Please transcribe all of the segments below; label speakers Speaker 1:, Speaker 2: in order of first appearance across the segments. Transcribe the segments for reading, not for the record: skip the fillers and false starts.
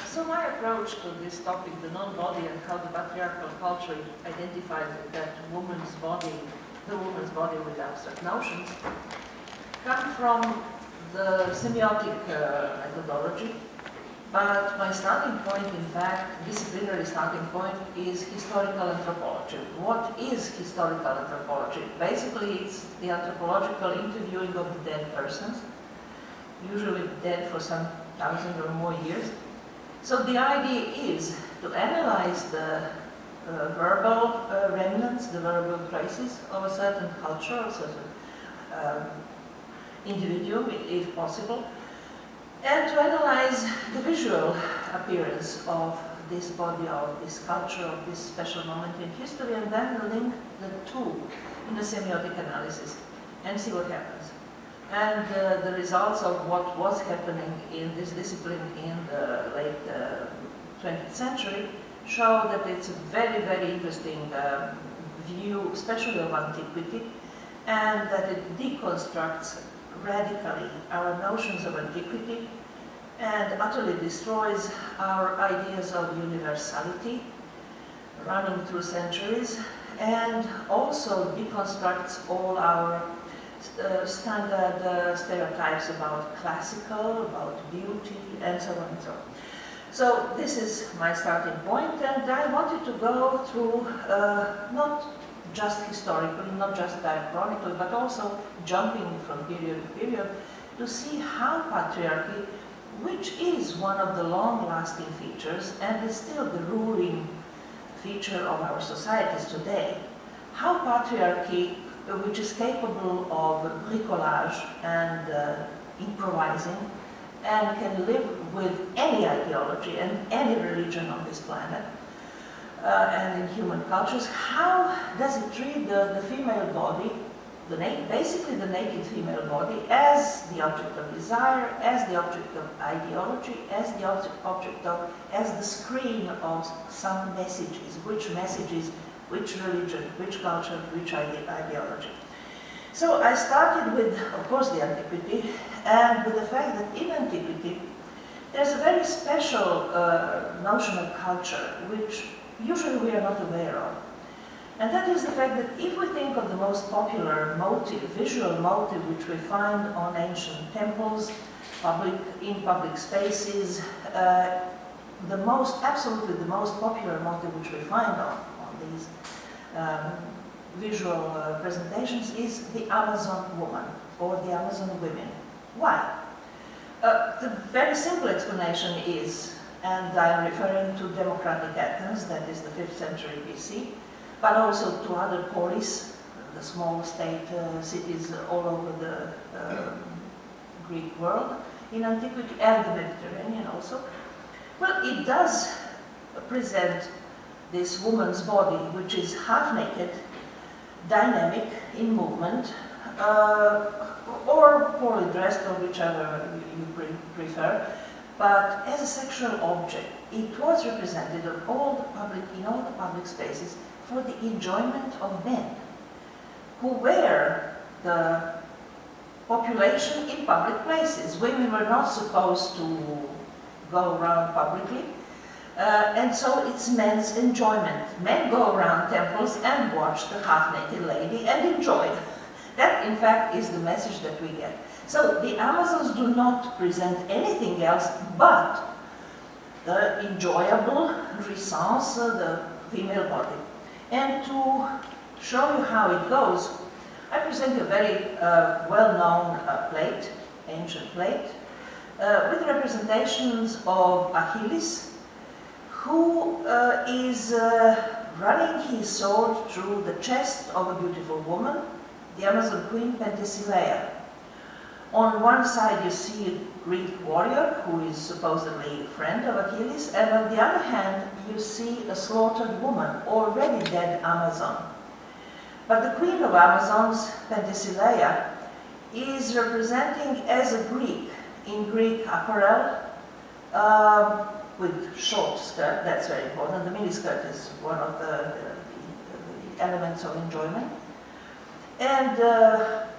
Speaker 1: So my approach to this topic, the non-body and how the patriarchal culture identified that woman's body, the woman's body with abstract notions, come from the semiotic methodology. But my starting point, in fact, disciplinary starting point, is historical anthropology. What is historical anthropology? Basically, it's the anthropological interviewing of the dead persons, usually dead for some 1,000 or more years. So the idea is to analyze the verbal remnants, the verbal traces of a certain culture, a certain individuum, if possible, and to analyze the visual appearance of this body, of this culture, of this special moment in history, and then link the two in a semiotic analysis and see what happens. And the results of what was happening in this discipline in the late 20th century show that it's a very, very interesting view, especially of antiquity, and that it deconstructs radically our notions of antiquity and utterly destroys our ideas of universality running through centuries, and also deconstructs all our standard stereotypes about classical, about beauty, and so on and so on. So this is my starting point, and I wanted to go through not just historically, not just diachronically, but also jumping from period to period to see how patriarchy, which is one of the long-lasting features and is still the ruling feature of our societies today, how patriarchy, which is capable of bricolage and improvising, and can live with any ideology and any religion on this planet, and in human cultures, how does it treat the female body, basically the naked female body, as the object of desire, as the object of ideology, as the object of, as the screen of some messages, which religion, which culture, which ideology. So I started with, of course, the antiquity, and with the fact that in antiquity there's a very special notion of culture, which usually we are not aware of. And that is the fact that if we think of the most popular motive, visual motive, which we find on ancient temples, in public spaces, absolutely the most popular motive which we find on these visual presentations is the Amazon woman, or the Amazon women. Why? The very simple explanation is, and I'm referring to democratic Athens, that is the 5th century BC, but also to other polis, the small state cities all over the Greek world in antiquity, and the Mediterranean also. Well, it does present this woman's body, which is half naked, dynamic, in movement, or poorly dressed, or whichever you prefer, but as a sexual object. It was represented in all the public spaces for the enjoyment of men, who were the population in public places. Women were not supposed to go around publicly, and so it's men's enjoyment. Men go around temples and watch the half-naked lady and enjoy it. That, in fact, is the message that we get. So the Amazons do not present anything else but the enjoyable jouissance, the female body. And to show you how it goes, I present you a very well-known plate, ancient plate, with representations of Achilles, who is running his sword through the chest of a beautiful woman, the Amazon queen Penthesilea. On one side you see a Greek warrior who is supposedly a friend of Achilles, and on the other hand you see a slaughtered woman, already dead Amazon. But the queen of Amazons, Penthesilea, is representing as a Greek, in Greek apparel, with short skirt. That's very important. The miniskirt is one of the elements of enjoyment. And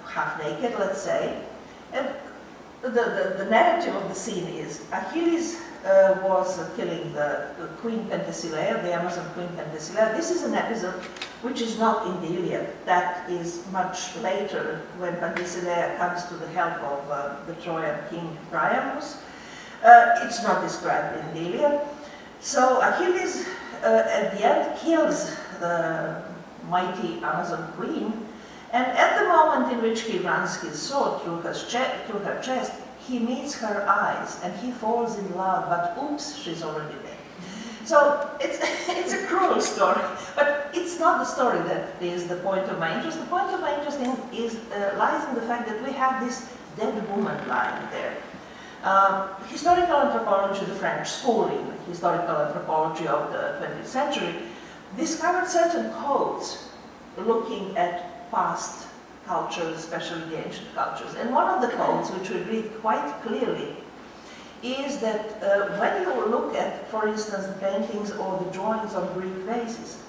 Speaker 1: half naked, let's say. And the narrative of the scene is Achilles was killing the Queen Penthesilea, the Amazon Queen Penthesilea. This is an episode which is not in the Iliad. That is much later, when Penthesilea comes to the help of the Trojan king Priamus. It's not described in the Iliad. So Achilles, at the end, kills the mighty Amazon queen, and at the moment in which he runs his sword through her chest, he meets her eyes and he falls in love, but oops, she's already dead. So it's a cruel story, but it's not the story that is the point of my interest. The point of my interest lies in the fact that we have this dead woman lying there. Historical anthropology, the French schooling, historical anthropology of the 20th century, discovered certain codes looking at past cultures, especially the ancient cultures. And one of the codes, which we read quite clearly, is that when you look at, for instance, the paintings or the drawings on Greek vases,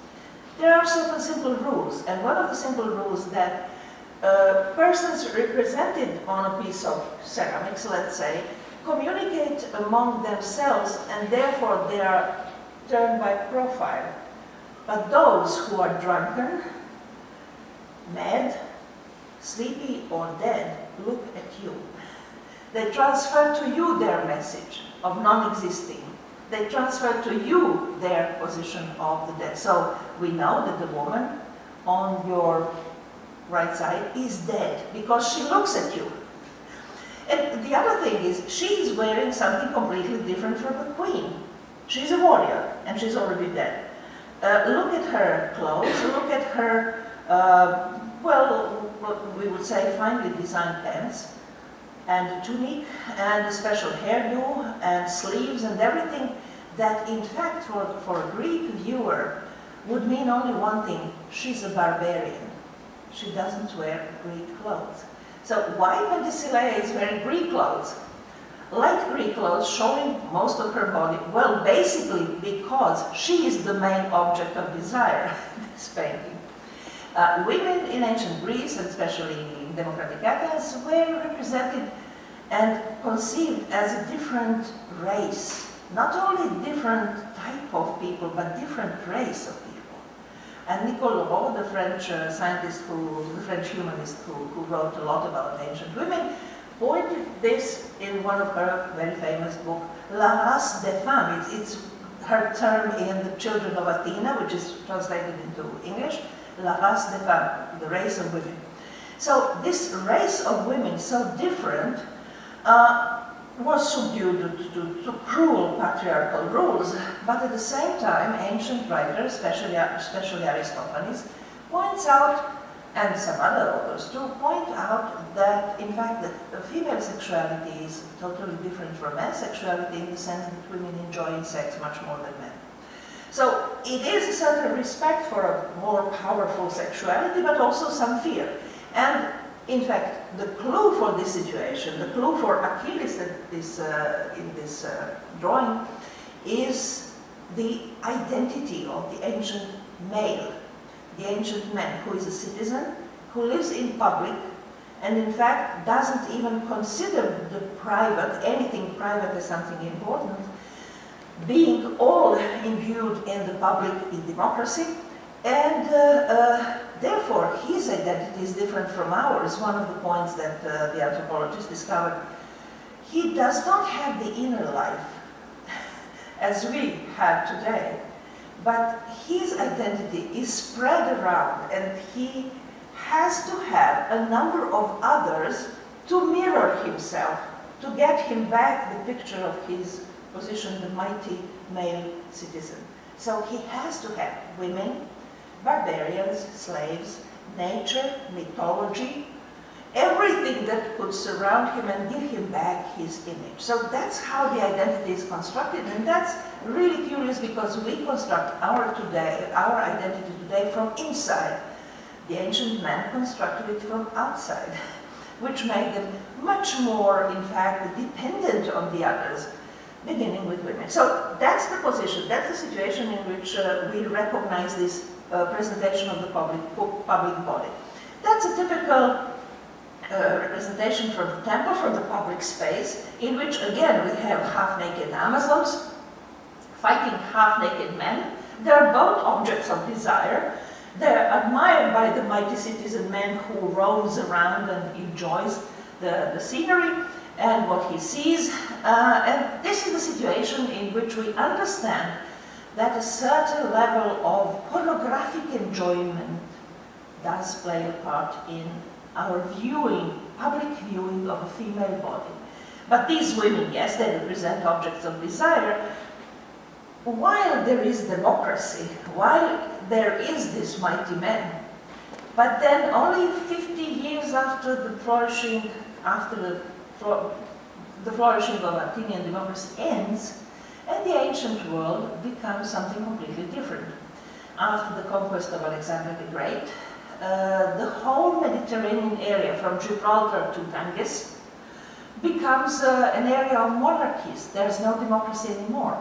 Speaker 1: there are certain simple rules. And one of the simple rules that persons represented on a piece of ceramics, let's say, communicate among themselves, and therefore they are turned by profile. But those who are drunken, mad, sleepy, or dead look at you. They transfer to you their message of non-existing. They transfer to you their position of the dead. So we know that the woman on your right side is dead because she looks at you. And the other thing is, she's wearing something completely different from the queen. She's a warrior, and she's already dead. Look at her clothes, look at her, well, what we would say finely designed pants, and a tunic, and a special hairdo, and sleeves, and everything that, in fact, for a Greek viewer, would mean only one thing: she's a barbarian. She doesn't wear Greek clothes. So why Penthesilea is wearing Greek clothes? Light Greek clothes showing most of her body. Well, basically because she is the main object of desire in this painting. Women in ancient Greece, and especially in democratic Athens, were represented and conceived as a different race. Not only different type of people, but different race of people. And Nicole Leroux, the French scientist, the French humanist who wrote a lot about ancient women, pointed this in one of her very famous books, La Race des Femmes. It's her term in The Children of Athena, which is translated into English, La Race des Femmes, the race of women. So this race of women, so different, was subdued to cruel patriarchal rules, but at the same time, ancient writers, especially Aristophanes, points out, and some other authors too, point out that, in fact, that female sexuality is totally different from male sexuality in the sense that women enjoy sex much more than men. So it is a certain respect for a more powerful sexuality, but also some fear. And in fact, the clue for this situation, the clue for Achilles in this drawing, is the identity of the ancient male, the ancient man who is a citizen, who lives in public, and in fact doesn't even consider the private, anything private as something important, being all imbued in the public in democracy, and therefore his identity is different from ours. One of the points that the anthropologists discovered, he does not have the inner life as we have today, but his identity is spread around, and he has to have a number of others to mirror himself, to get him back the picture of his position, the mighty male citizen. So he has to have women, barbarians, slaves, nature, mythology, everything that could surround him and give him back his image. So that's how the identity is constructed, and that's really curious because we construct our identity today from inside. The ancient man constructed it from outside, which made them much more, in fact, dependent on the others, beginning with women. So that's the position, that's the situation in which we recognize this presentation of the public body. That's a typical representation from the temple, from the public space, in which again we have half-naked Amazons fighting half-naked men. They're both objects of desire. They're admired by the mighty citizen man who roams around and enjoys the scenery and what he sees. And this is the situation in which we understand that a certain level of pornographic enjoyment does play a part in our viewing, public viewing of a female body. But these women, yes, they represent objects of desire. While there is democracy, while there is this mighty man, but then only 50 years after the flourishing, the flourishing of Athenian democracy ends, and the ancient world becomes something completely different. After the conquest of Alexander the Great, the whole Mediterranean area, from Gibraltar to Ganges, becomes an area of monarchies. There's no democracy anymore.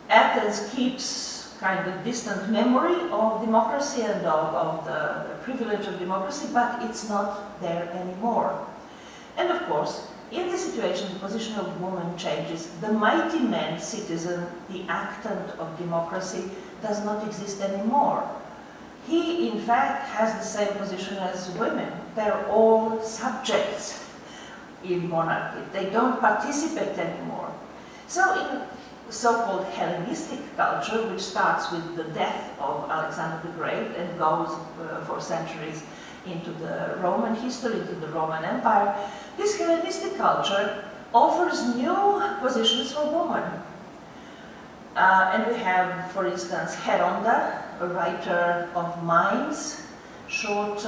Speaker 1: Athens keeps kind of distant memory of democracy and of the privilege of democracy, but it's not there anymore. And of course, in this situation, the position of woman changes. The mighty man, citizen, the actant of democracy, does not exist anymore. He, in fact, has the same position as women. They're all subjects in monarchy. They don't participate anymore. So in so-called Hellenistic culture, which starts with the death of Alexander the Great and goes for centuries into the Roman history, into the Roman Empire, this Hellenistic culture offers new positions for women. And we have, for instance, Heronda, a writer of mimes, short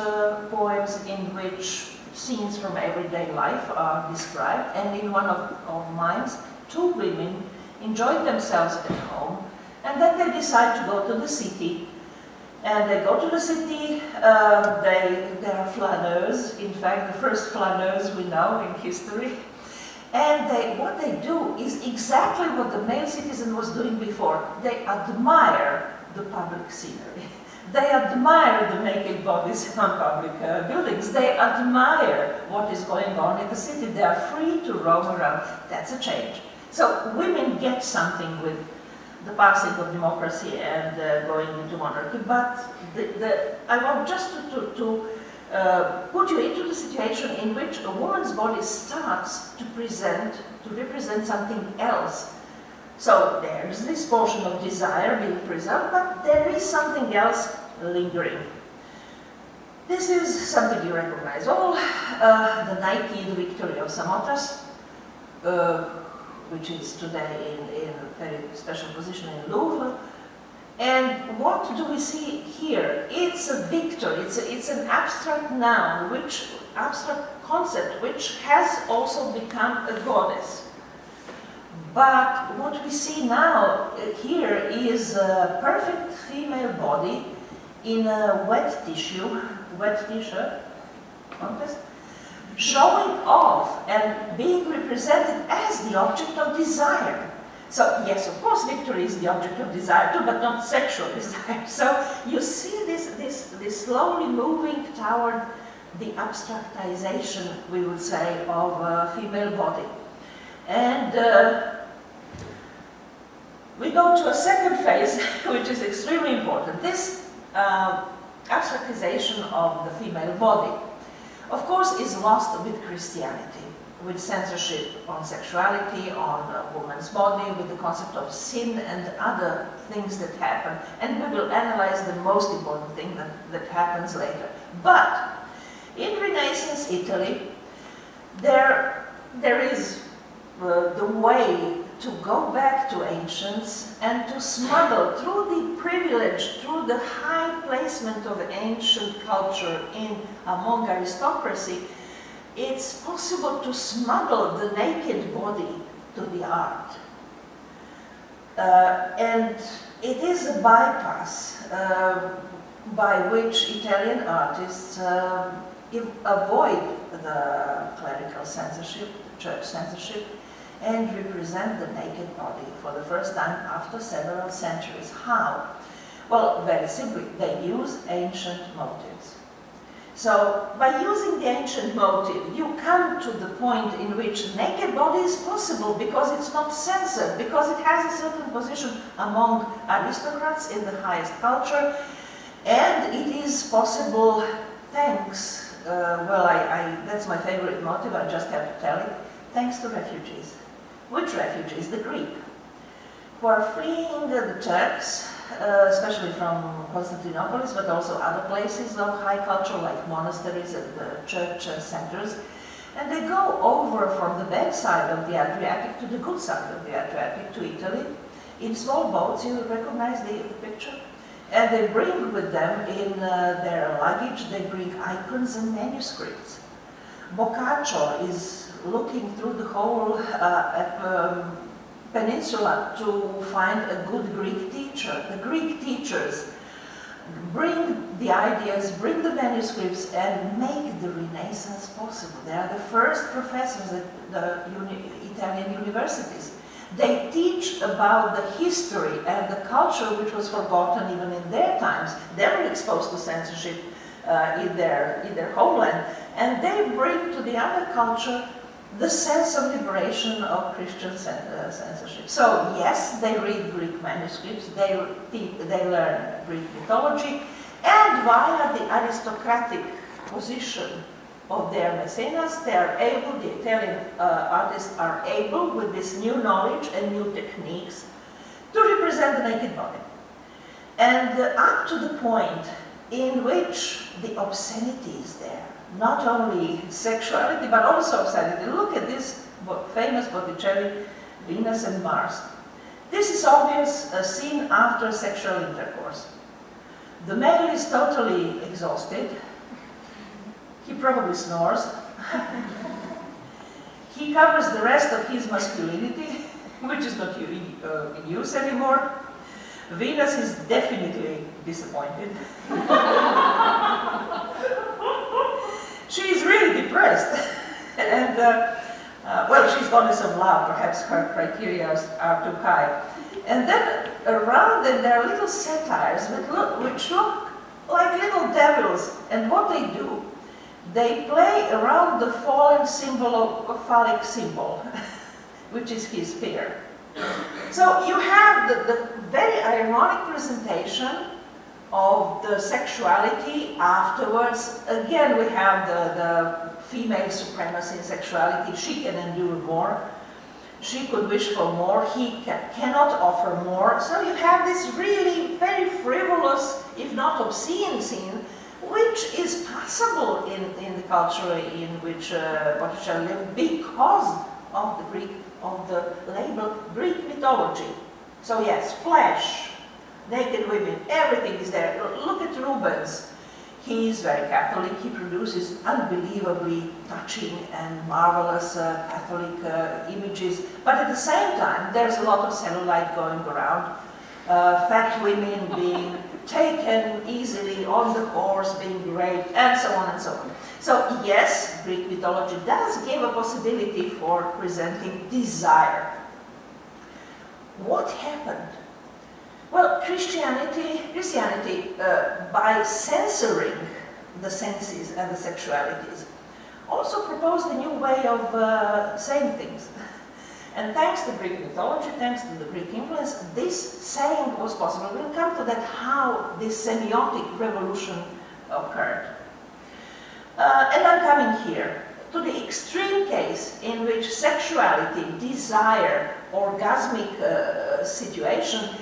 Speaker 1: poems in which scenes from everyday life are described. And in one of mimes, two women enjoyed themselves at home, and then they decide to go to the city. And they go to the city, they are flâneurs, in fact the first flâneurs we know in history. And what they do is exactly what the male citizen was doing before. They admire the public scenery. They admire the naked bodies on public buildings. They admire what is going on in the city. They are free to roam around. That's a change. So women get something with the passing of democracy and going into monarchy, but I want just to put you into the situation in which a woman's body starts to represent something else. So there's this portion of desire being preserved, but there is something else lingering. This is something you recognize all, the Nike victory of Samothrace, which is today in a very special position in Louvre. And what do we see here? It's a victory, it's an abstract noun, abstract concept, which has also become a goddess. But what we see now here is a perfect female body in a wet t-shirt contest, showing off and being represented as the object of desire. So yes, of course, victory is the object of desire too, but not sexual desire. So you see this slowly moving toward the abstractization, we would say, of a female body. And we go to a second phase, which is extremely important. This abstractization of the female body, of course, is lost with Christianity, with censorship on sexuality, on a woman's body, with the concept of sin and other things that happen. And we will analyze the most important thing that happens later. But in Renaissance Italy, there is the way to go back to ancients and to smuggle, through the privilege, through the high placement of ancient culture among aristocracy, it's possible to smuggle the naked body to the art. And it is a bypass by which Italian artists avoid the clerical censorship, church censorship, and represent the naked body for the first time after several centuries. How? Well, very simply, they use ancient motives. So, by using the ancient motive, you come to the point in which naked body is possible because it's not censored, because it has a certain position among aristocrats in the highest culture, and it is possible thanks, that's my favorite motive, I just have to tell it, thanks to refugees. Which refugees? The Greek, who are fleeing the Turks, especially from Constantinople, but also other places of high culture like monasteries and church centers. And they go over from the bad side of the Adriatic to the good side of the Adriatic, to Italy, in small boats. You recognize the picture? And they bring with them in their luggage, they bring icons and manuscripts. Boccaccio is looking through the whole peninsula to find a good Greek teacher. The Greek teachers bring the ideas, bring the manuscripts, and make the Renaissance possible. They are the first professors at the Italian universities. They teach about the history and the culture which was forgotten even in their times. They were exposed to censorship in their homeland, and they bring to the other culture the sense of liberation of Christian censorship. So yes, they read Greek manuscripts, they learn Greek mythology, and via the aristocratic position of their mecenas, they are able, the Italian artists are able, with this new knowledge and new techniques, to represent the naked body. And up to the point in which the obscenity is there. Not only sexuality, but also obscenity. Look at this famous Botticelli, Venus and Mars. This is obvious, a scene after sexual intercourse. The male is totally exhausted. He probably snores. He covers the rest of his masculinity, which is not in use anymore. Venus is definitely disappointed. She is really depressed, and well, she's gone to some love, perhaps her criteria are too high. And then around them there are little satyrs which look like little devils, and what they do, they play around the fallen symbol of phallic symbol, which is his spear. So you have the very ironic presentation of the sexuality. Afterwards, again, we have the female supremacy in sexuality. She can endure more. She could wish for more. He cannot offer more. So you have this really very frivolous, if not obscene scene, which is possible in the culture in which Botticelli lived because of the label Greek mythology. So yes, flesh, naked women, everything is there. Look at Rubens. He is very Catholic. He produces unbelievably touching and marvelous Catholic images. But at the same time, there's a lot of cellulite going around. Fat women being taken easily on the horse, being raped, and so on and so on. So yes, Greek mythology does give a possibility for presenting desire. What happened? Well, Christianity, by censoring the senses and the sexualities, also proposed a new way of saying things. And thanks to Greek mythology, thanks to the Greek influence, this saying was possible. We'll come to that, how this semiotic revolution occurred. And I'm coming here to the extreme case in which sexuality, desire, orgasmic situation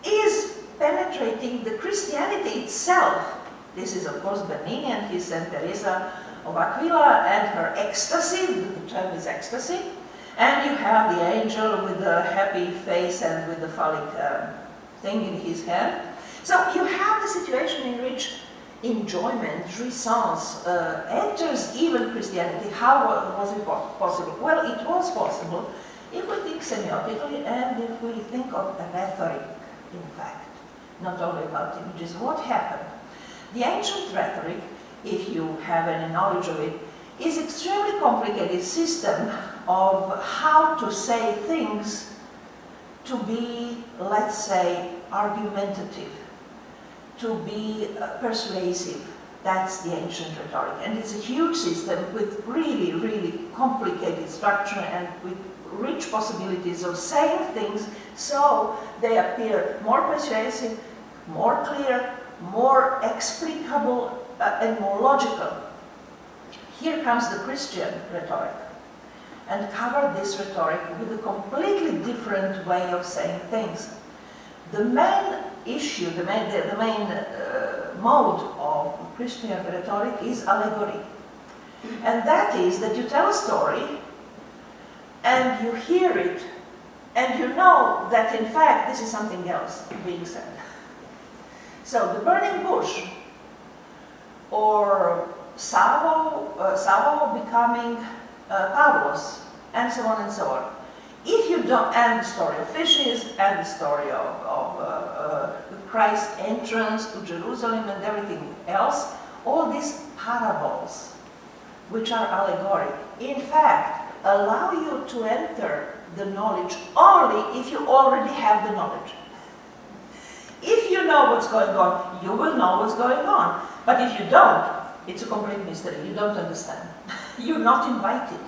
Speaker 1: is penetrating the Christianity itself. This is, of course, Bernini and his Saint Teresa of Aquila and her ecstasy. The term is ecstasy. And you have the angel with the happy face and with the phallic thing in his hand. So you have the situation in which enjoyment, jouissance, enters even Christianity. How was it possible? Well, it was possible if we think semiotically and if we think of rhetoric, in fact, not only about images. What happened? The ancient rhetoric, if you have any knowledge of it, is extremely complicated system of how to say things to be, let's say, argumentative, to be persuasive, That's the ancient rhetoric. And it's a huge system with really, really complicated structure and with rich possibilities of saying things so they appear more persuasive, more clear, more explicable, and more logical. Here comes the Christian rhetoric, and cover this rhetoric with a completely different way of saying things. The main issue, the main mode of Christian rhetoric is allegory. And that is that you tell a story and you hear it and you know that in fact this is something else being said. So the burning bush, or Savo becoming Pavlos, and so on and so on. If you don't, and the story of fishes, and the story of Christ's entrance to Jerusalem and everything else, all these parables, which are allegoric, in fact, allow you to enter the knowledge only if you already have the knowledge. If you know what's going on, you will know what's going on. But if you don't, it's a complete mystery. You don't understand. You're not invited.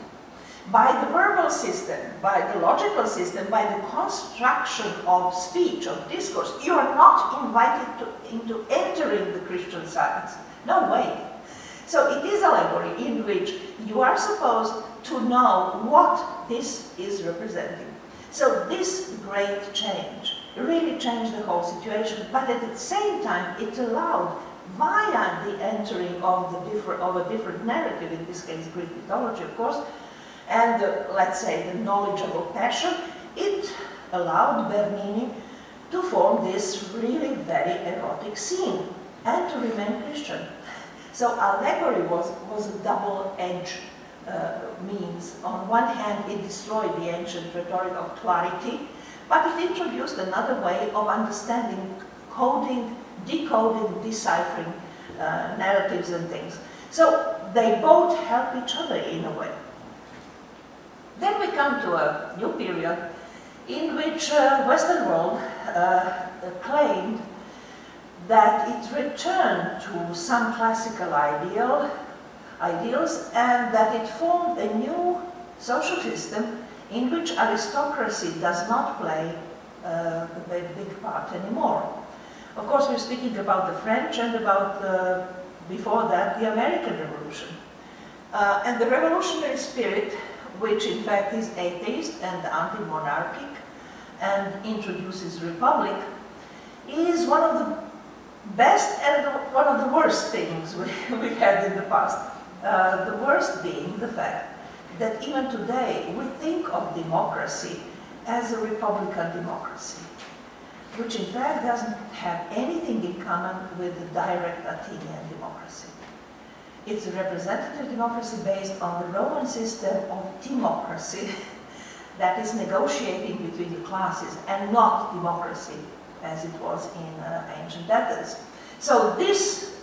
Speaker 1: By the verbal system, by the logical system, by the construction of speech, of discourse, you are not invited into entering the Christian science. No way. So it is allegory in which you are supposed to know what this is representing. So this great change really changed the whole situation, but at the same time it allowed, via the entering of a different narrative, in this case Greek mythology of course, and let's say the knowledgeable passion, it allowed Bernini to form this really very erotic scene and to remain Christian. So allegory was a double-edged means. On one hand, it destroyed the ancient rhetoric of clarity, but it introduced another way of understanding, coding, decoding, deciphering narratives and things. So they both help each other in a way. Then we come to a new period in which Western world claimed that it returned to some classical ideals and that it formed a new social system in which aristocracy does not play a very big part anymore. Of course, we're speaking about the French and about, before that, the American Revolution. And the revolutionary spirit, which in fact is atheist and anti-monarchic and introduces republic, is one of the best and one of the worst things we had in the past. The worst being the fact that even today we think of democracy as a republican democracy, which in fact doesn't have anything in common with the direct Athenian democracy. It's a representative democracy based on the Roman system of democracy that is negotiating between the classes and not democracy as it was in ancient Athens. So this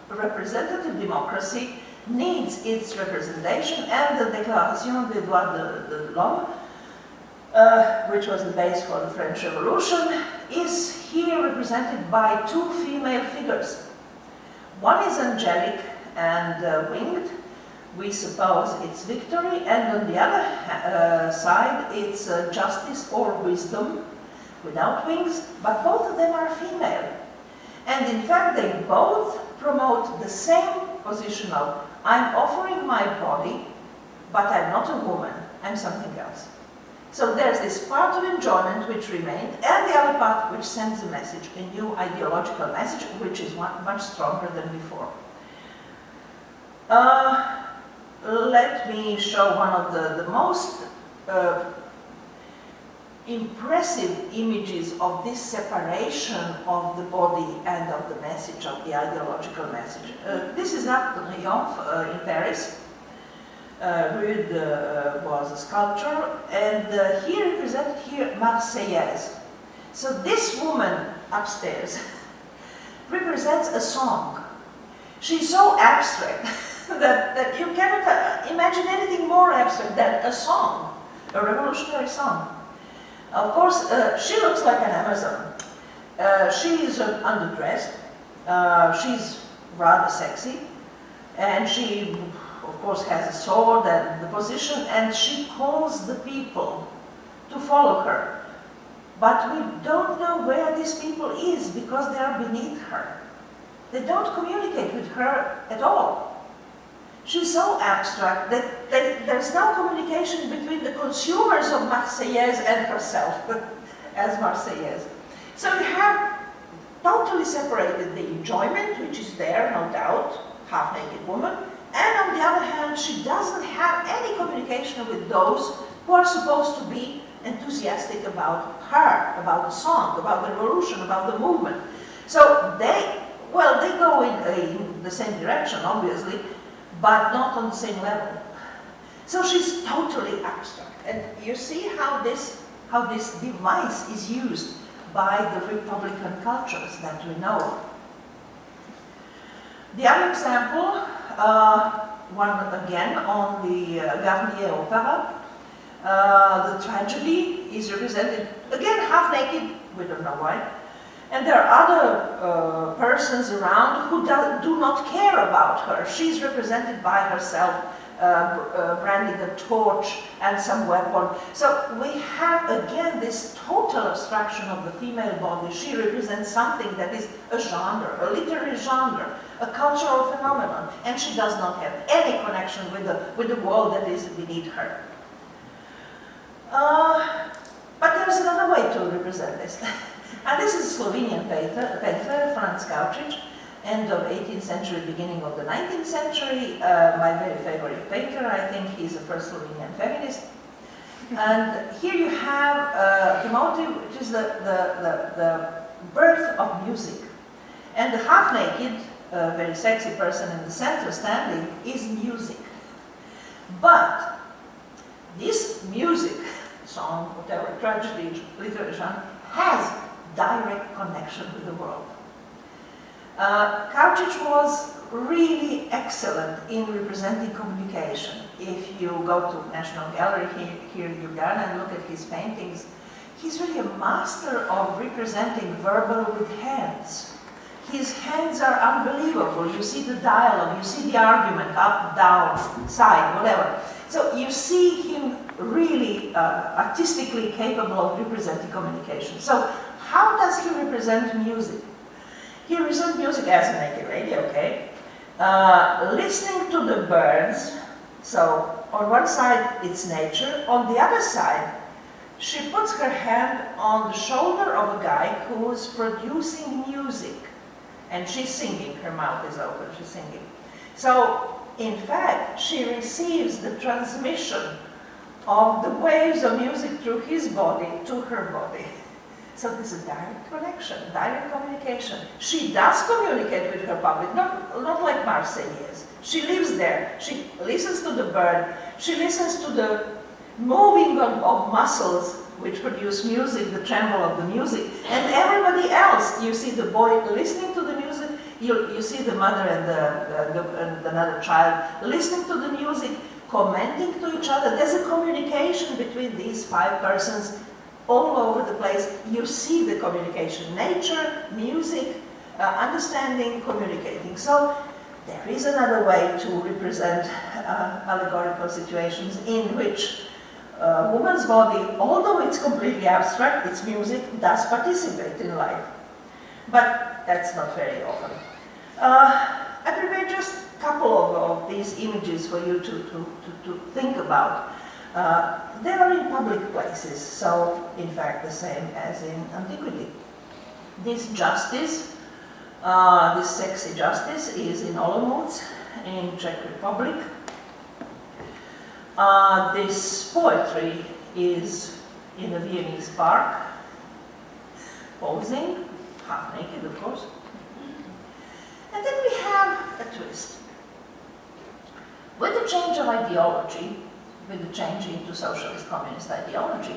Speaker 1: representative democracy needs its representation, and the Déclaration des droits de l'homme, which was the base for the French Revolution, is here represented by two female figures. One is angelic and winged. We suppose it's victory, and on the other side it's justice or wisdom without wings, but both of them are female. And in fact they both promote the same position of, I'm offering my body, but I'm not a woman, I'm something else. So there's this part of enjoyment which remained, and the other part which sends a message, a new ideological message, which is much stronger than before. Let me show one of the most impressive images of this separation of the body and of the message, of the ideological message. This is Arc de Triomphe in Paris. Rude was a sculptor, and he represented here Marseillaise. So this woman upstairs represents a song. She's so abstract that you cannot imagine anything more abstract than a song, a revolutionary song. Of course, she looks like an Amazon. She is underdressed. She's rather sexy, and she, of course, has a sword and the position, and she calls the people to follow her. But we don't know where these people is because they are beneath her. They don't communicate with her at all. She's so abstract that there's no communication between the consumers of Marseillaise and herself as Marseillaise. So you have totally separated the enjoyment, which is there, no doubt, half-naked woman, and on the other hand, she doesn't have any communication with those who are supposed to be enthusiastic about her, about the song, about the revolution, about the movement. So they go in the same direction, obviously, but not on the same level. So she's totally abstract. And you see how this device is used by the Republican cultures that we know of. The other example, one again on the Garnier opera, the tragedy is represented, again, half-naked, we don't know why. And there are other persons around who do not care about her. She's represented by herself, branding a torch and some weapon. So we have, again, this total abstraction of the female body. She represents something that is a genre, a literary genre, a cultural phenomenon, and she does not have any connection with the world that is beneath her. But there's another way to represent this. And this is a Slovenian painter, Franz Kaučič, end of 18th century, beginning of the 19th century. My very favorite painter, I think he's the first Slovenian feminist. And here you have the motive, which is the birth of music. And the half-naked, very sexy person in the center standing is music. But this music, song, whatever, tragedy, literary genre, has direct connection with the world. Kaučič was really excellent in representing communication. If you go to National Gallery here in Ljubljana and look at his paintings, he's really a master of representing verbal with hands. His hands are unbelievable. You see the dialogue, you see the argument, up, down, side, whatever. So you see him really artistically capable of representing communication. So how does he represent music? He represents music as a naked lady, okay? Listening to the birds. So on one side it's nature, on the other side she puts her hand on the shoulder of a guy who is producing music. And she's singing, her mouth is open, she's singing. So, in fact, she receives the transmission of the waves of music through his body to her body. So there's a direct connection, direct communication. She does communicate with her public, not like Marseillaise. She lives there, she listens to the bird, she listens to the moving of muscles which produce music, the tremble of the music, and everybody else. You see the boy listening to the music, you see the mother and another child listening to the music, commenting to each other. There's a communication between these five persons all over the place. You see the communication, nature, music, understanding, communicating. So there is another way to represent allegorical situations in which a woman's body, although it's completely abstract, its music does participate in life. But that's not very often. I prepared just a couple of these images for you to think about. They are in public places, so in fact the same as in antiquity. This justice, this sexy justice, is in Olomouc in Czech Republic. This poetry is in a Viennese park, posing, half naked of course. And then we have a twist. With the change of ideology, with the change into socialist communist ideology,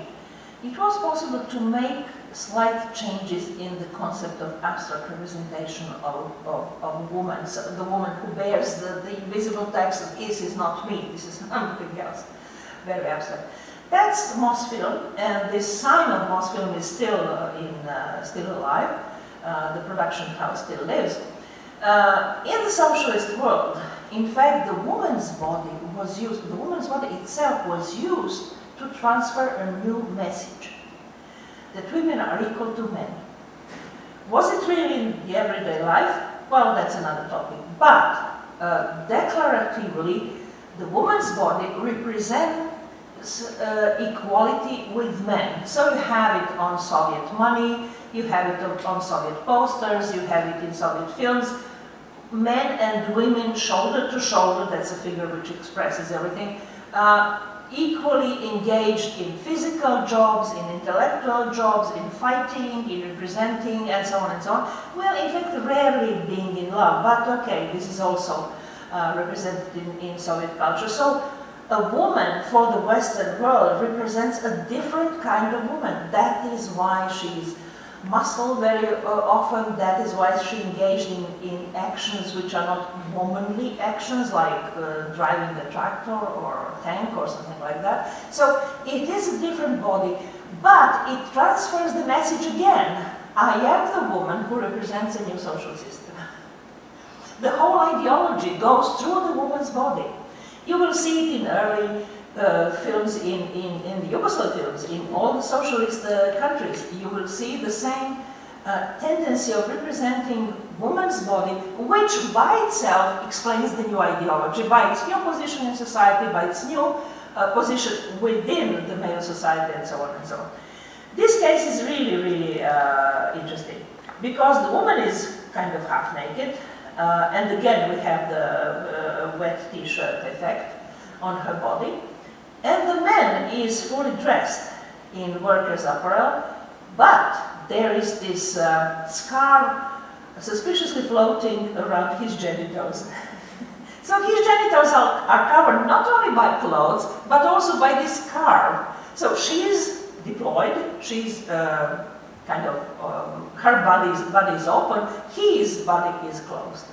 Speaker 1: it was possible to make slight changes in the concept of abstract representation of woman. So the woman who bears the invisible text of is not me, this is something else, very abstract. That's Mosfilm, and this sign of Mosfilm is still alive. The production house still lives. In the socialist world, in fact, the woman's body was used, the woman's body itself was used to transfer a new message, that women are equal to men. Was it really in the everyday life? Well, that's another topic. But declaratively, the woman's body represents equality with men. So you have it on Soviet money, you have it on Soviet posters, you have it in Soviet films. Men and women shoulder to shoulder, that's a figure which expresses everything, equally engaged in physical jobs, in intellectual jobs, in fighting, in representing, and so on and so on. Well, in fact, rarely being in love, but okay, this is also represented in Soviet culture. So a woman for the Western world represents a different kind of woman. That is why she's muscle very often, that is why she engaged in actions which are not womanly actions, like driving a tractor or a tank or something like that. So it is a different body, but it transfers the message again. I am the woman who represents a new social system. The whole ideology goes through the woman's body. You will see it in early films, in the Yugoslav films, in all the socialist countries. You will see the same tendency of representing woman's body, which by itself explains the new ideology, by its new position in society, by its new position within the male society, and so on and so on. This case is really, really interesting, because the woman is kind of half naked, and again we have the wet t-shirt effect on her body. And the man is fully dressed in workers' apparel, but there is this scarf suspiciously floating around his genitals. So his genitals are covered not only by clothes, but also by this scarf. So she is deployed, she's kind of, her body is open, his body is closed,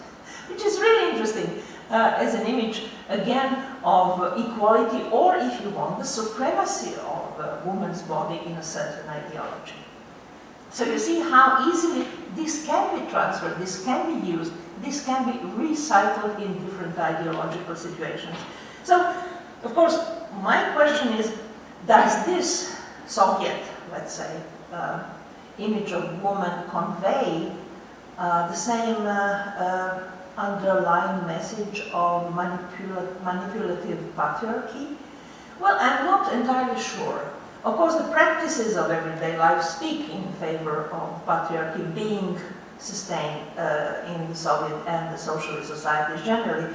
Speaker 1: which is really interesting. As an image, again, of equality, or if you want, the supremacy of a woman's body in a certain ideology. So you see how easily this can be transferred, this can be used, this can be recycled in different ideological situations. So, of course, my question is, does this Soviet, let's say, image of woman convey the same underlying message of manipulative patriarchy? Well, I'm not entirely sure. Of course, the practices of everyday life speak in favor of patriarchy being sustained in the Soviet and the socialist societies generally.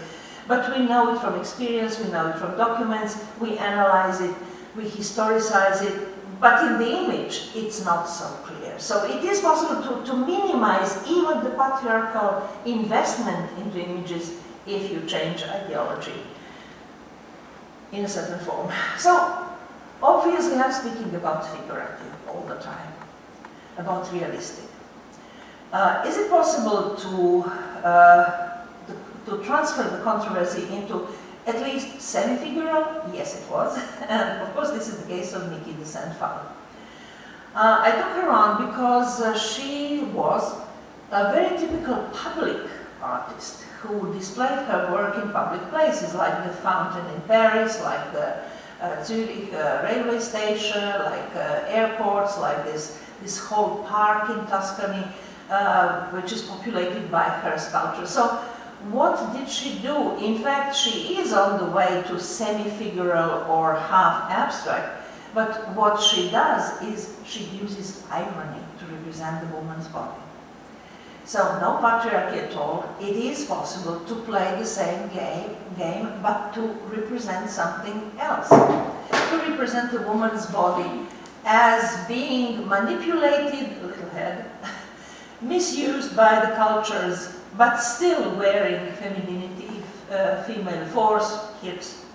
Speaker 1: But we know it from experience, we know it from documents, we analyze it, we historicize it, but in the image, it's not so clear. So it is possible to minimize even the patriarchal investment into images if you change ideology in a certain form. So obviously I'm speaking about figurative all the time, about realistic. Is it possible to transfer the controversy into at least semi-figural? Yes, it was. And of course, this is the case of Nikki de Saint-Phal. I took her on because she was a very typical public artist who displayed her work in public places, like the fountain in Paris, like the Zurich railway station, like airports, like this whole park in Tuscany, which is populated by her sculptures. So what did she do? In fact, she is on the way to semi-figural or half-abstract, but what she does is she uses irony to represent the woman's body. So no patriarchy at all. It is possible to play the same game, but to represent something else. To represent the woman's body as being manipulated, little head, misused by the cultures, but still wearing femininity, female force, hips,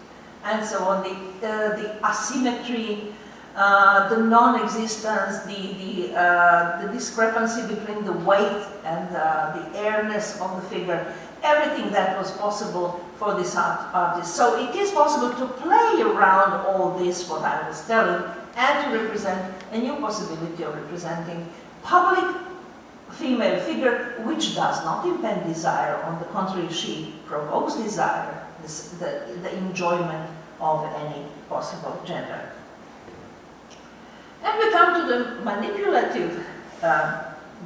Speaker 1: and so on. The asymmetry, the non-existence, the discrepancy between the weight and the airness of the figure, everything that was possible for this artist. So it is possible to play around all this, what I was telling, and to represent a new possibility of representing public female figure, which does not impend desire. On the contrary, she provokes desire, the enjoyment of any possible gender. And we come to the manipulative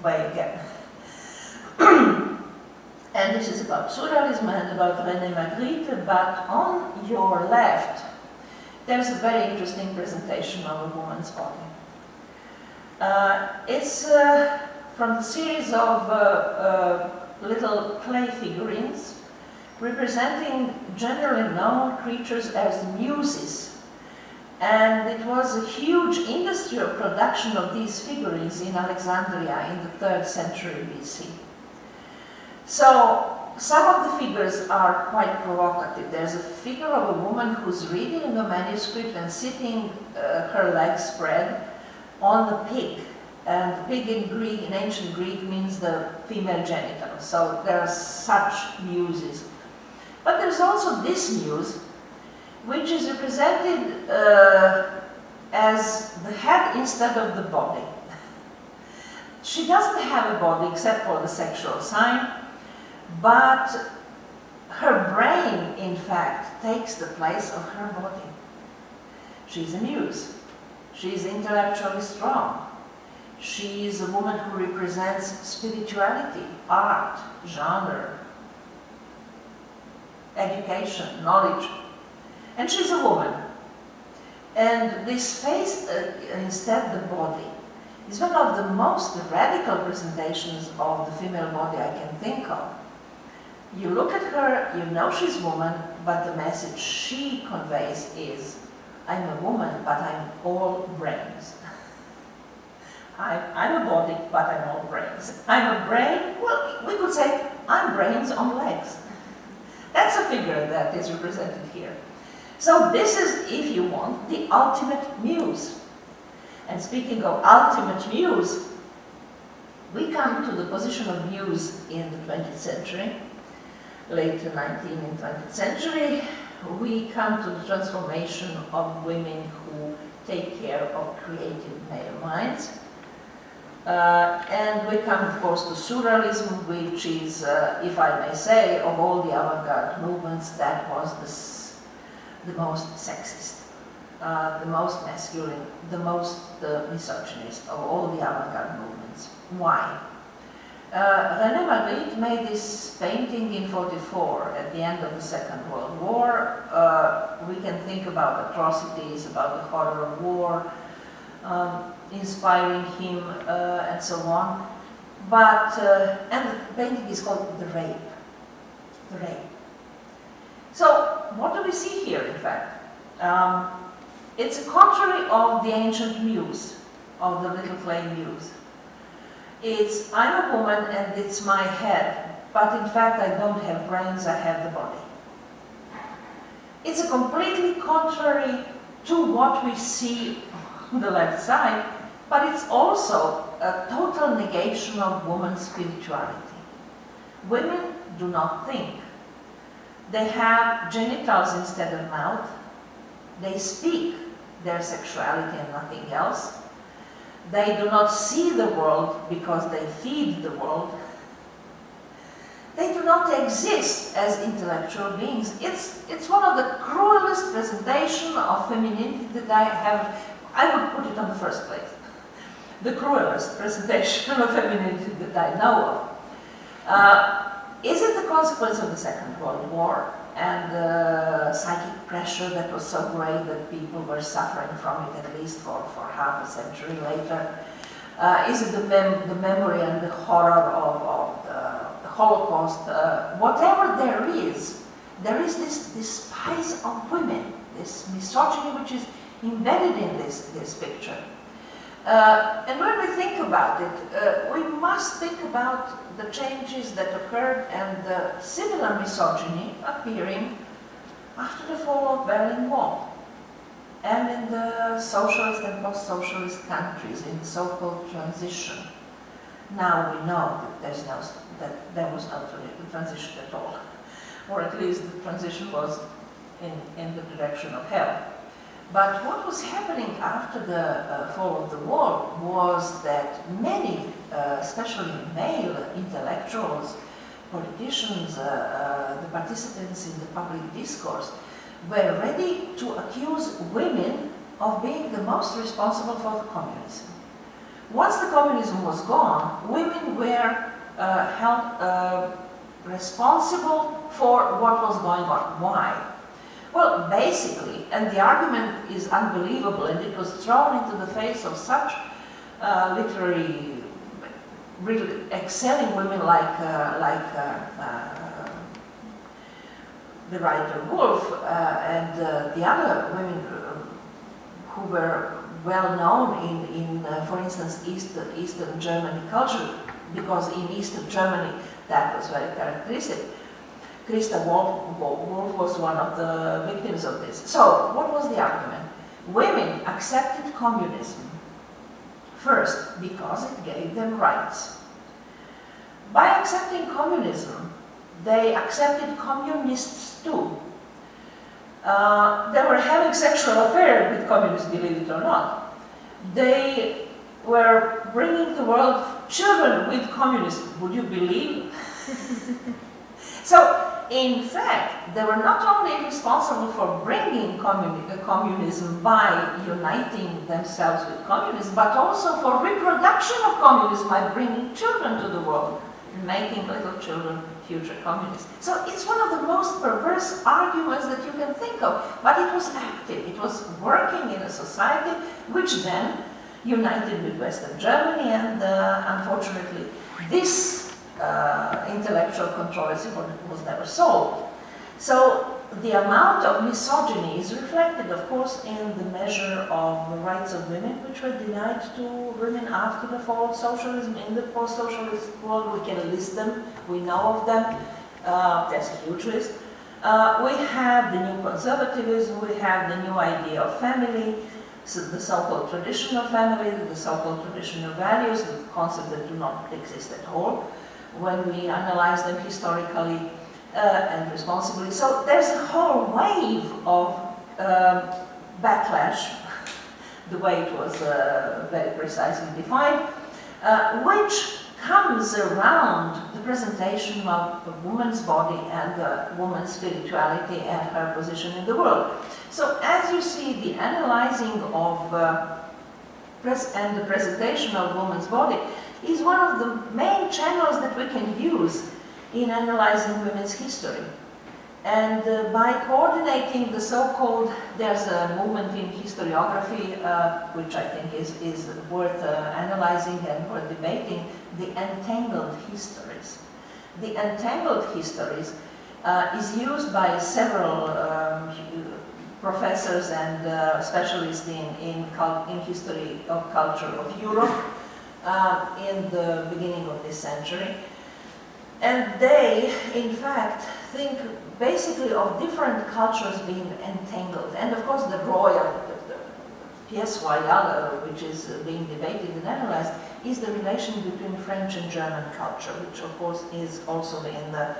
Speaker 1: way again. And this is about surrealism and about René Magritte, but on your left, there's a very interesting presentation of a woman's body. It's from the series of little clay figurines representing generally known creatures as muses. And it was a huge industry of production of these figurines in Alexandria in the 3rd century BC. So some of the figures are quite provocative. There's a figure of a woman who's reading a manuscript and sitting her legs spread on the pig. And the pig in Greek, in ancient Greek, means the female genital. So there are such muses. But there's also this muse, which is represented as the head instead of the body. She doesn't have a body except for the sexual sign, but her brain, in fact, takes the place of her body. She's a muse. She's intellectually strong. She is a woman who represents spirituality, art, genre, education, knowledge. And she's a woman. And this face, instead the body, is one of the most radical presentations of the female body I can think of. You look at her, you know she's a woman, but the message she conveys is, I'm a woman, but I'm all brains. I'm a body, but I'm all brains. I'm a brain, well, we could say, I'm brains on legs. That's a figure that is represented here. So this is, if you want, the ultimate muse. And speaking of ultimate muse, we come to the position of muse in the 20th century, later 19th and 20th century. We come to the transformation of women who take care of creative male minds. And we come, of course, to surrealism, which is, if I may say, of all the avant-garde movements, that was the most sexist, the most masculine, the most misogynist of all the avant-garde movements. Why? René Magritte made this painting in '44, at the end of the Second World War. We can think about atrocities, about the horror of war, inspiring him, and so on. But, and the painting is called The Rape. The Rape. So, what do we see here, in fact? It's a contrary of the ancient muse, of the little clay muse. It's, I'm a woman and it's my head, but in fact I don't have brains, I have the body. It's a completely contrary to what we see on the left side, but it's also a total negation of woman's spirituality. Women do not think. They have genitals instead of mouth. They speak their sexuality and nothing else. They do not see the world because they feed the world. They do not exist as intellectual beings. It's one of the cruelest presentations of femininity that I would put it on the first place. The cruelest presentation of femininity that I know of. Is it the consequence of the Second World War and the psychic pressure that was so great that people were suffering from it at least for half a century later? Is it the memory and the horror of the Holocaust? Whatever there is this spice of women, this misogyny which is embedded in this picture. And when we think about it, we must think about the changes that occurred and the similar misogyny appearing after the fall of Berlin Wall and in the socialist and post-socialist countries in the so-called transition. Now we know that there was no transition at all, or at least the transition was in the direction of hell. But what was happening after the fall of the wall was that many, especially male intellectuals, politicians, the participants in the public discourse, were ready to accuse women of being the most responsible for the communism. Once the communism was gone, women were held responsible for what was going on. Why? Well, basically, and the argument is unbelievable, and it was thrown into the face of such literary, really excelling women like the writer Woolf and the other women who were well known in for instance, Eastern Germany culture, because in Eastern Germany that was very characteristic. Christa Wolf was one of the victims of this. So, what was the argument? Women accepted communism first because it gave them rights. By accepting communism, they accepted communists too. They were having sexual affairs with communists, believe it or not. They were bringing to the world children with communists. Would you believe? So, in fact, they were not only responsible for bringing communism by uniting themselves with communism, but also for reproduction of communism by bringing children to the world, making little children future communists. So it's one of the most perverse arguments that you can think of, but it was active. It was working in a society which then united with Western Germany, and unfortunately this intellectual controversy was never solved. So the amount of misogyny is reflected, of course, in the measure of the rights of women, which were denied to women after the fall of socialism. In the post-socialist world, we can list them, we know of them, there's a huge list. We have the new conservatism, we have the new idea of family, so the so-called traditional family, the so-called traditional values, the concepts that do not exist at all when we analyze them historically and responsibly. So there's a whole wave of backlash, the way it was very precisely defined, which comes around the presentation of a woman's body and a woman's spirituality and her position in the world. So as you see, the analyzing of and the presentation of woman's body is one of the main channels that we can use in analyzing women's history. And by coordinating the so-called, there's a movement in historiography which I think is worth analyzing and worth debating, the entangled histories. The entangled histories is used by several professors and specialists in history of culture of Europe in the beginning of this century. And they, in fact, think basically of different cultures being entangled. And of course the royal, the pièce royale, which is being debated and analyzed, is the relation between French and German culture, which of course is also in the,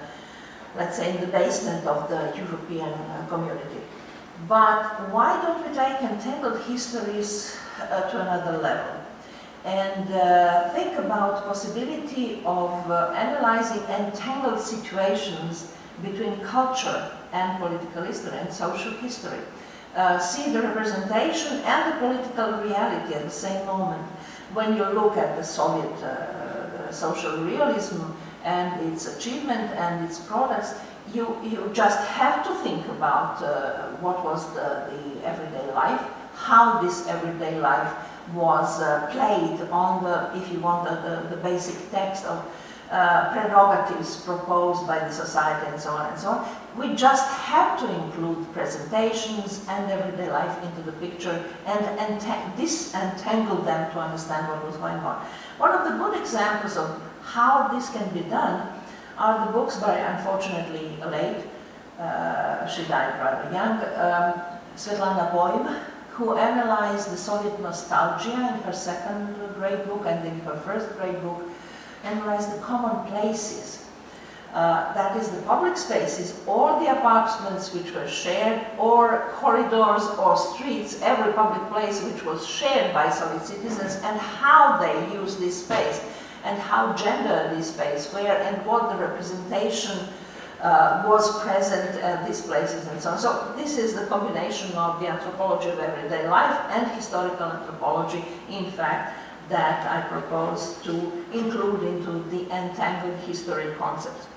Speaker 1: let's say, in the basement of the European community. But why don't we take entangled histories to another level? And think about the possibility of analyzing entangled situations between culture and political history and social history. See the representation and the political reality at the same moment. When you look at the Soviet social realism and its achievement and its products, you just have to think about what was the everyday life, how this everyday life was played on the, if you want, the basic text of prerogatives proposed by the society and so on and so on. We just have to include presentations and everyday life into the picture and disentangle them to understand what was going on. One of the good examples of how this can be done are the books by, unfortunately late, she died rather young, Svetlana Slapšak, who analyzed the Soviet nostalgia in her second great book, and in her first great book analyzed the commonplaces that is the public spaces or the apartments which were shared, or corridors or streets, every public place which was shared by Soviet citizens, and how they used this space, and how gendered this space were, and what the representation was present at these places and so on. So this is the combination of the anthropology of everyday life and historical anthropology, in fact, that I propose to include into the entangled history concept.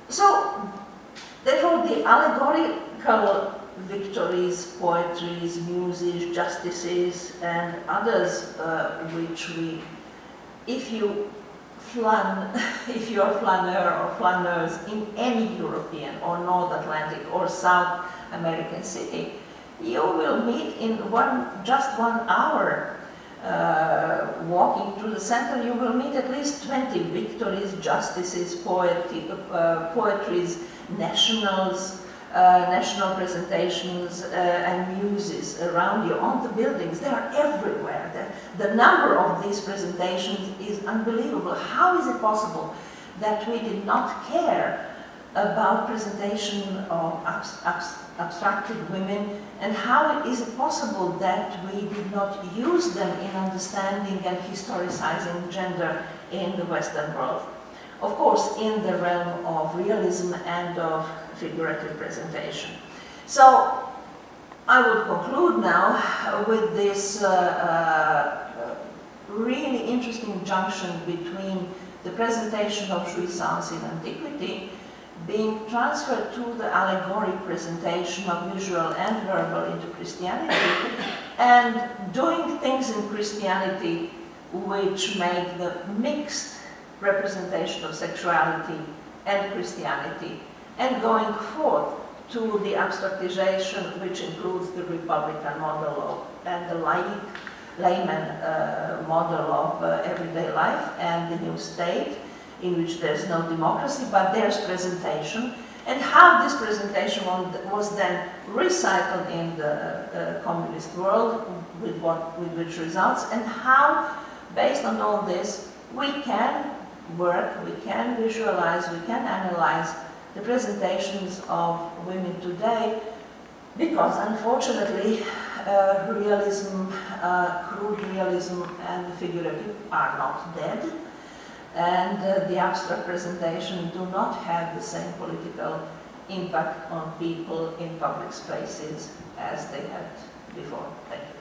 Speaker 1: So, therefore, the allegorical victories, poetries, muses, justices, and others which we, if you are flaneur or flaneurs in any European or North Atlantic or South American city, you will meet in just 1 hour walking through the center. You will meet at least 20 victories, justices, poetries, national presentations, and muses around you on the buildings. They are everywhere. The number of these presentations is unbelievable. How is it possible that we did not care about presentation of abstracted women, and how is it possible that we did not use them in understanding and historicizing gender in the Western world? Of course, in the realm of realism and of figurative presentation. So, I would conclude now with this really interesting junction between the presentation of jouissance in antiquity being transferred to the allegoric presentation of visual and verbal into Christianity, and doing things in Christianity which make the mixed representation of sexuality and Christianity, and going forth to the abstractization which includes the Republican model and the layman model of everyday life, and the new state, in which there's no democracy, but there's presentation, and how this presentation was then recycled in the communist world with which results, and how, based on all this, we can work, we can visualize, we can analyze the presentations of women today, because unfortunately realism, crude realism and the figurative are not dead. And the abstract presentation do not have the same political impact on people in public spaces as they had before. Thank you.